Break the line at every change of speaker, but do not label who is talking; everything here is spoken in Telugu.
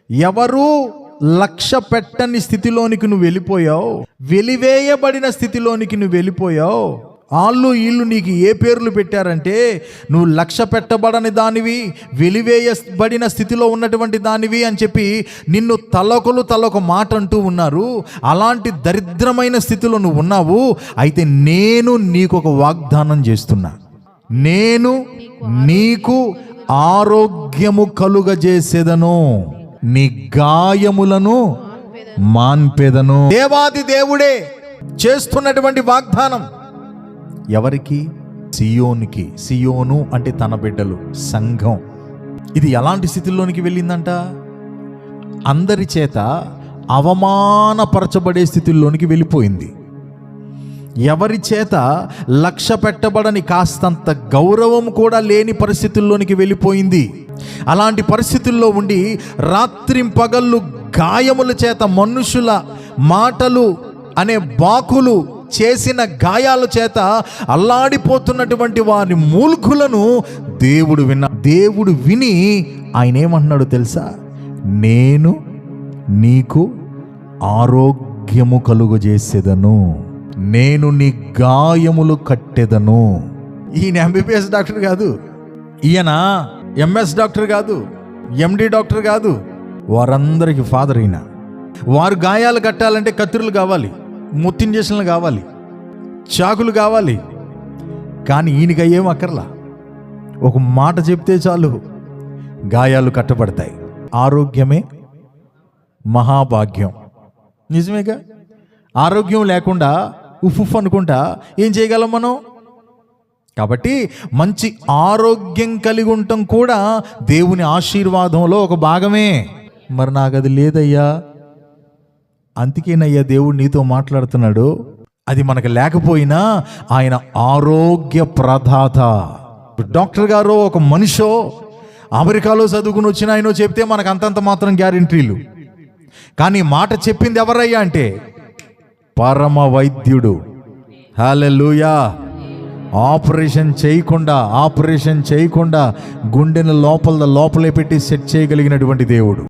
ఎవరు లక్ష్య పెట్టని స్థితిలోనికి నువ్వు వెళ్ళిపోయావు, వెలివేయబడిన స్థితిలోనికి నువ్వు వెళ్ళిపోయావు. వీళ్ళు నీకు ఏ పేర్లు పెట్టారంటే నువ్వు లక్ష్య పెట్టబడని దానివి, వెలివేయబడిన స్థితిలో ఉన్నటువంటి దానివి అని చెప్పి నిన్ను తలొక మాట అంటూ ఉన్నారు. అలాంటి దరిద్రమైన స్థితిలో నువ్వు ఉన్నావు. అయితే నేను నీకు ఒక వాగ్దానం చేస్తున్నా, నేను నీకు ఆరోగ్యము కలుగజేసేదను, నీ గాయములను మాన్పెదను. దేవాది దేవుడే చేస్తున్నటువంటి వాగ్దానం ఎవరికి? సియోనికి. సియోను అంటే తన బిడ్డలు, సంఘం. ఇది ఎలాంటి స్థితిలోనికి వెళ్ళిందంట? అందరి చేత అవమానపరచబడే స్థితిలోనికి వెళ్ళిపోయింది. ఎవరి చేత లక్ష్య పెట్టబడని కాస్తంత గౌరవం కూడా లేని పరిస్థితుల్లోనికి వెళ్ళిపోయింది. అలాంటి పరిస్థితుల్లో ఉండి రాత్రింపగళ్ళు గాయముల చేత, మనుషుల మాటలు అనే బాకులు చేసిన గాయాల చేత అల్లాడిపోతున్నటువంటి వారి మూల్ఖులను దేవుడు విని ఆయన ఏమంటున్నాడు తెలుసా? నేను నీకు ఆరోగ్యము కలుగజేసేదను, నేను నీ గాయములు కట్టెదను. ఈయన ఎంబీబీఎస్ డాక్టర్ కాదు, ఈయన ఎంఎస్ డాక్టర్ కాదు, ఎండి డాక్టర్ కాదు, వారందరికీ ఫాదర్ ఈయన. వారు గాయాలు కట్టాలంటే కత్తిరులు కావాలి, ముత్తి ఇంజక్షన్లు కావాలి, చాకులు కావాలి. కానీ ఈయనకి ఏం అక్కర్లా, ఒక మాట చెప్తే చాలు గాయాలు కట్టబడతాయి. ఆరోగ్యమే మహాభాగ్యం. నిజమేగా? ఆరోగ్యం లేకుండా ఉఫ్ అనుకుంటా ఏం చేయగలం మనం? కాబట్టి మంచి ఆరోగ్యం కలిగి ఉండటం కూడా దేవుని ఆశీర్వాదంలో ఒక భాగమే. మరి నాకు అది లేదయ్యా, అందుకేనయ్యా దేవుడు నీతో మాట్లాడుతున్నాడు. అది మనకు లేకపోయినా ఆయన ఆరోగ్య ప్రదాత. డాక్టర్ గారు ఒక మనిషో, అమెరికాలో చదువుకుని వచ్చిన ఆయన చెప్తే మనకు అంతంత మాత్రం గ్యారెంటీలు. కానీ మాట చెప్పింది ఎవరయ్యా అంటే పరమ వైద్యుడు. హల్లెలూయా. ఆపరేషన్ చేయకుండా గుండెను లోపలే పెట్టి సెట్ చేయగలిగినటువంటి దేవుడు.